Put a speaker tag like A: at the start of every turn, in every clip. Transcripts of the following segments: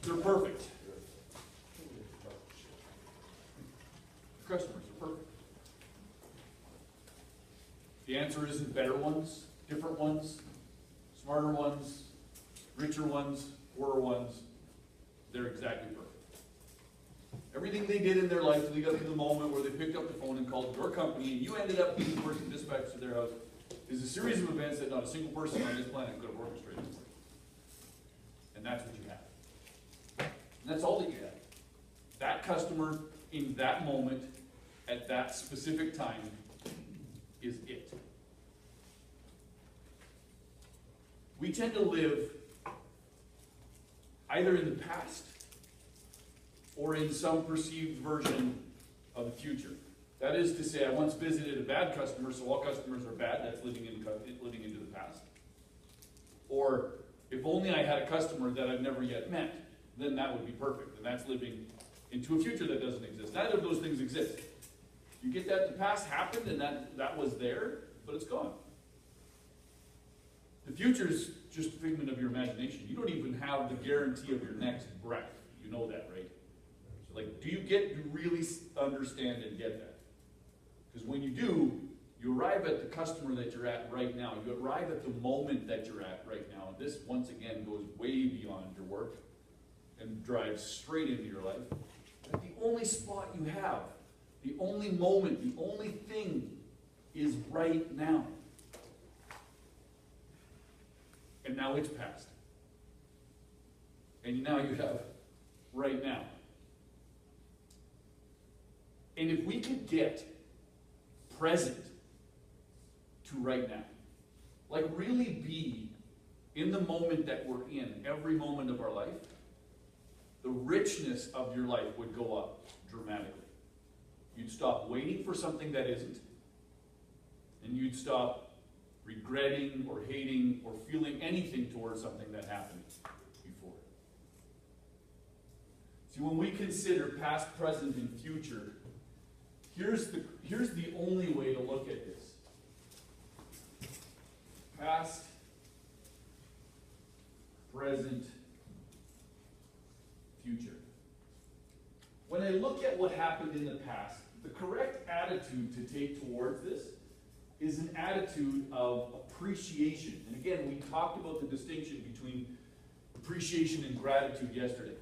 A: They're perfect. Customers are perfect. The answer isn't better ones, different ones, smarter ones, richer ones, poorer ones. They're exactly perfect. Everything they did in their life to lead up to the moment where they picked up the phone and called your company and you ended up being the person dispatched to their house is a series of events that not a single person on this planet could have orchestrated for you. And that's what you have. And that's all that you have. That customer in that moment at that specific time is it. We tend to live either in the past or in some perceived version of the future. That is to say, I once visited a bad customer, so all customers are bad. That's living into the past. Or if only I had a customer that I've never yet met, then that would be perfect. And that's living into a future that doesn't exist. Neither of those things exist. You get that the past happened and that was there, but it's gone. The future is just a figment of your imagination. You don't even have the guarantee of your next breath. You know that, right? So like, do you really understand and get that? Because when you do, you arrive at the customer that you're at right now. You arrive at the moment that you're at right now. And this, once again, goes way beyond your work and drives straight into your life. But the only spot you have, the only moment, the only thing is right now. And now it's past. And now you have right now. And if we could get present to right now, like really be in the moment that we're in, every moment of our life, the richness of your life would go up dramatically. You'd stop waiting for something that isn't, and you'd stop regretting or hating or feeling anything towards something that happened before. See, when we consider past, present, and future, here's the only way to look at this. Past, present, future. When I look at what happened in the past, the correct attitude to take towards this is an attitude of appreciation. And again, we talked about the distinction between appreciation and gratitude yesterday.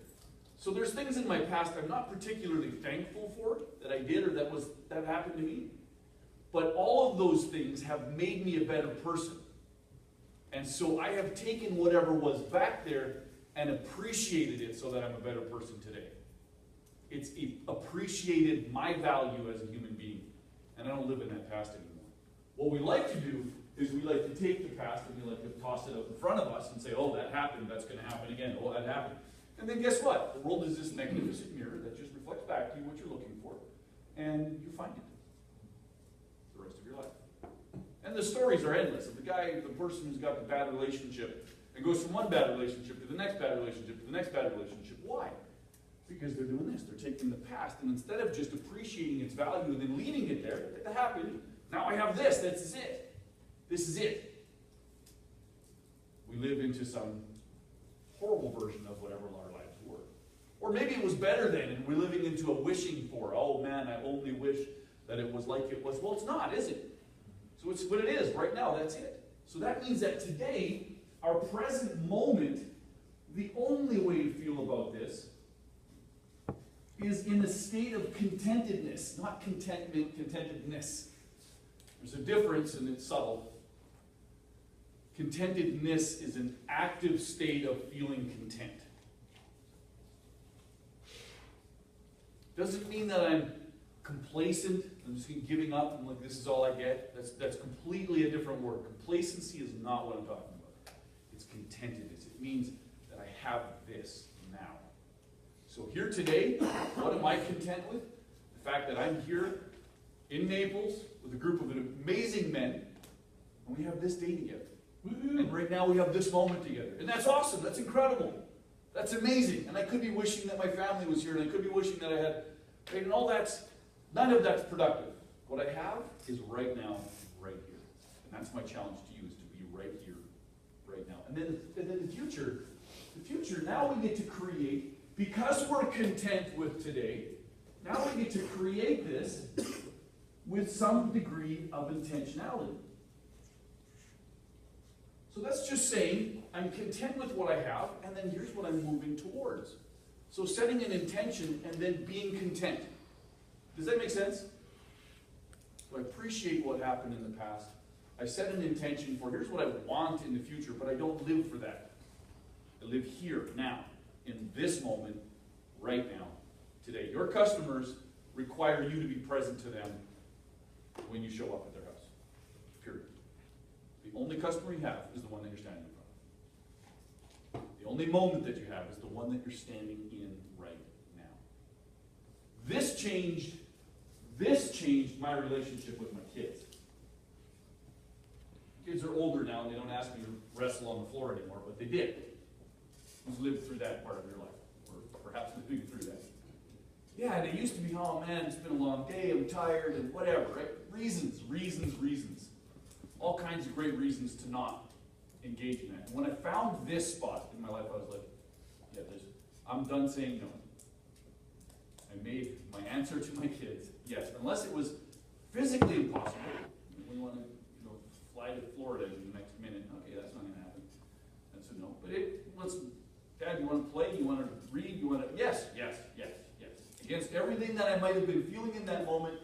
A: So there's things in my past I'm not particularly thankful for that I did or that happened to me. But all of those things have made me a better person. And so I have taken whatever was back there and appreciated it so that I'm a better person today. It's appreciated my value as a human being. And I don't live in that past anymore. What we like to do is we like to take the past and we like to toss it out in front of us and say, oh, that happened, that's going to happen again, oh, that happened. And then guess what? The world is this magnificent mirror that just reflects back to you what you're looking for. And you find it the rest of your life. And the stories are endless. Of the person who's got the bad relationship and goes from one bad relationship to the next bad relationship to the next bad relationship. Why? Because they're doing this. They're taking the past, and instead of just appreciating its value and then leaving it there, that happened, now I have this. This is it. This is it. We live into some horrible version of whatever our lives were. Or maybe it was better then, and we're living into a wishing for, oh man, I only wish that it was like it was. Well, it's not, is it? So it's what it is. Right now, that's it. So that means that today, our present moment, the only way to feel about this is in a state of contentedness, not contentment, contentedness. There's a difference, and it's subtle. Contentedness is an active state of feeling content. Doesn't mean that I'm complacent, I'm just giving up, and like this is all I get. That's completely a different word. Complacency is not what I'm talking about. It's contentedness. It means that I have this now. So here today, what am I content with? The fact that I'm here in Naples with a group of amazing men, and we have this day together. And right now we have this moment together. And that's awesome. That's incredible. That's amazing. And I could be wishing that my family was here, and I could be wishing that I had, and all that's, none of that's productive. What I have is right now, right here. And that's my challenge to you, is to be right here, right now. And then the future, now we get to create, because we're content with today, now we get to create this with some degree of intentionality. So that's just saying, I'm content with what I have, and then here's what I'm moving towards. So setting an intention and then being content. Does that make sense? So I appreciate what happened in the past. I set an intention for, here's what I want in the future, but I don't live for that. I live here, now, in this moment, right now, today. Your customers require you to be present to them when you show up at their house. Period. The only customer you have is the one that you're standing in front of. The only moment that you have is the one that you're standing in right now. This changed my relationship with my kids. Kids are older now and they don't ask me to wrestle on the floor anymore, but they did. Who's lived through that part of your life? Or perhaps living through that. Yeah, and it used to be, oh man, it's been a long day, I'm tired, and whatever, right? Reasons. All kinds of great reasons to not engage in that. And when I found this spot in my life, I was like, yeah, I'm done saying no. I made my answer to my kids, yes, unless it was physically impossible. We want to, fly to Florida in the next minute. Okay, that's not going to happen. That's a no. But Dad, you want to play? You want to read? You want to? Yes. Against everything that I might have been feeling in that moment,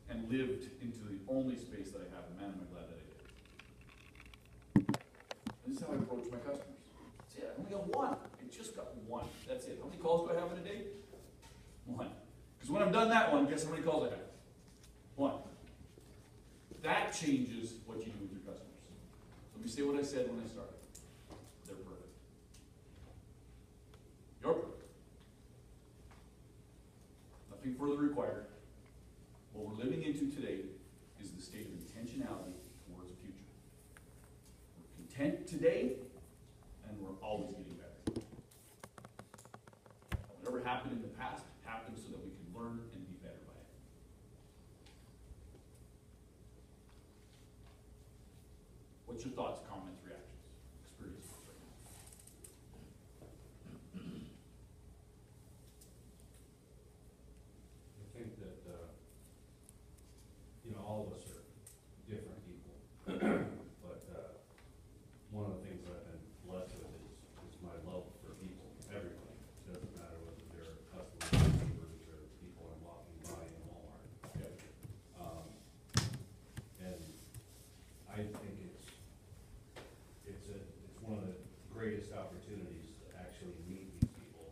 A: and lived into the only space that I have. And man, am I glad that I did. This is how I approach my customers. That's it. I only got one. I just got one. That's it. How many calls do I have in a day? One. Because when I'm done that one, guess how many calls I have? One. That changes what you do with your customers. So let me say what I said when I started. They're perfect. You're perfect. Nothing further required. What we're living into today is the state of intentionality towards the future. We're content today, and we're always getting better. Whatever happened in the past happened so that we can learn and be better by it. What's your thoughts, comments, reactions, experiences right now?
B: I think that, all of us are different people. But one of the things that I've been blessed with is my love for people, everybody. It doesn't matter whether they're customers, neighbors, or people I'm walking by in Walmart.
A: Okay.
B: And I think it's one of the greatest opportunities to actually meet these people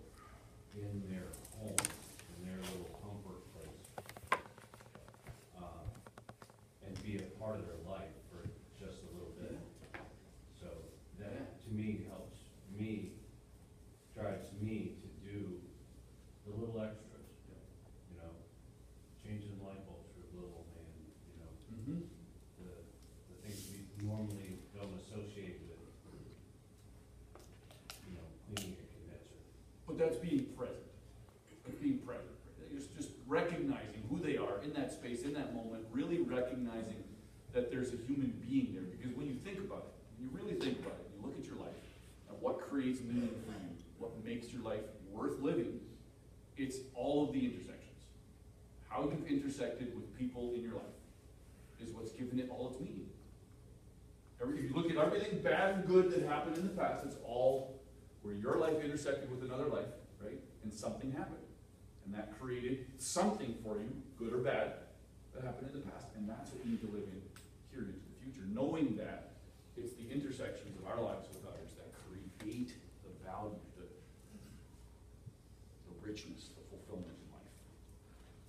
B: in their homes, in their little comfort place, and be a part of their life for just a little bit. So that, to me, helps me, drives me to do the little extras, changing light bulbs for little, and, the things we normally don't associate with, cleaning a condenser.
A: But that's being present. That's being present. It's just recognizing who they are in that space, in that moment, really recognizing that there's a human being there. Because when you think about it, when you really think about it, you look at your life, and what creates meaning for you, what makes your life worth living, it's all of the intersections. How you've intersected with people in your life is what's given it all its meaning. If you look at everything bad and good that happened in the past, it's all where your life intersected with another life, right? And something happened. And that created something for you, good or bad, that happened in the past. And that's what you need to live in here into the future, knowing that it's the intersections of our lives with others that create the value, the richness, the fulfillment in life.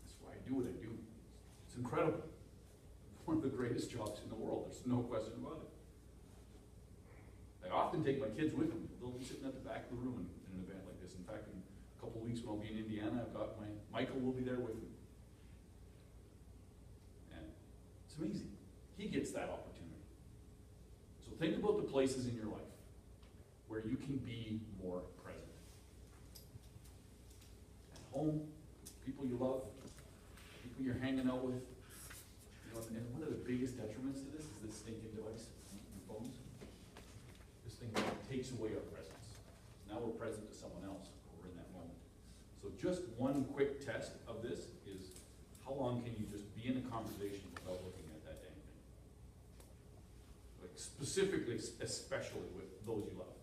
A: That's why I do what I do. It's incredible. One of the greatest jobs in the world. There's no question about it. I often take my kids with me. They'll be sitting at the back of the room in an event like this. In fact, in a couple of weeks when I'll be in Indiana, I've got Michael will be there with me. amazing. He gets that opportunity. So think about the places in your life where you can be more present. At home, people you love, people you're hanging out with. You know, and one of the biggest detriments to this is this stinking device, your phones. This thing takes away our presence. Now we're present to someone else, or we're in that moment. So just one quick test of this is, how long can you just be in a conversation without looking at that dang thing? Like specifically, especially with those you love.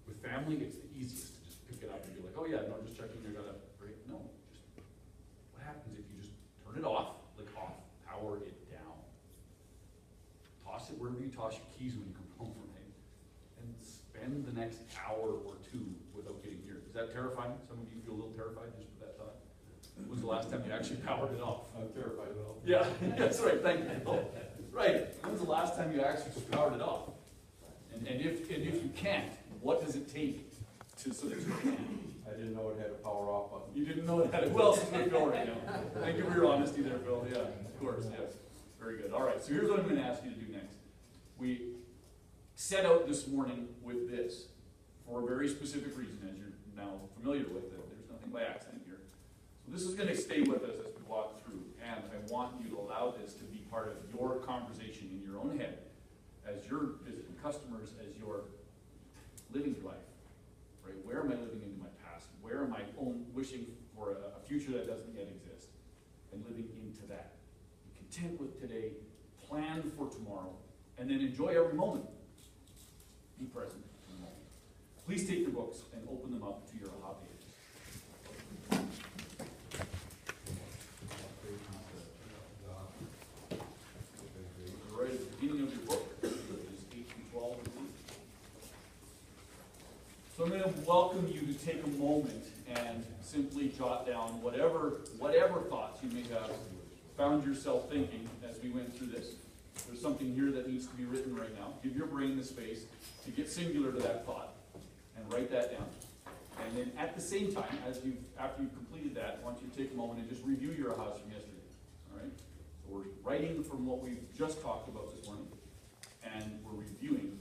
A: With family, it's the easiest to just pick it up and be like, oh yeah, no, just checking your got a break. No, just, what happens if you just turn it off, like off, power it down. Toss it wherever you toss your keys when you come home, right? And spend the next hour or two without getting near it. Is that terrifying? Some of you feel a little terrified just with that thought? When was the last time you actually powered it off?
C: I'm terrified of all.
A: Yeah, that's right, thank you. Oh, right, when was the last time you actually just powered it off? And if you can't, what does it take to, so that you can?
C: I didn't know it had a power off button.
A: You didn't know that. Who else is with Phil right now? Thank you for your honesty there, Phil. Yeah, of course, yes. Very good. All right, so here's what I'm gonna ask you to do next. We set out this morning with this for a very specific reason, as you're now familiar with it. There's nothing by accident here. So this is gonna stay with us as we walk through, and I want you to allow this to be part of your conversation in your own head as you're visiting customers, as you're living your life, right? Where am I living into my past? Where am I wishing for a future that doesn't yet exist? And living into that. Be content with today, plan for tomorrow, and then enjoy every moment. Be present in the moment. Please take your books and open them up to your aha pages. Right at the beginning of your book, pages 8 through 12. So I'm going to welcome you to take a moment and simply jot down whatever thoughts you may have found yourself thinking as we went through this. There's something here that needs to be written right now. Give your brain the space to get singular to that thought and write that down. And then at the same time, after you've completed that, I want you to take a moment and just review your ahas from yesterday. All right? So we're writing from what we've just talked about this morning, and we're reviewing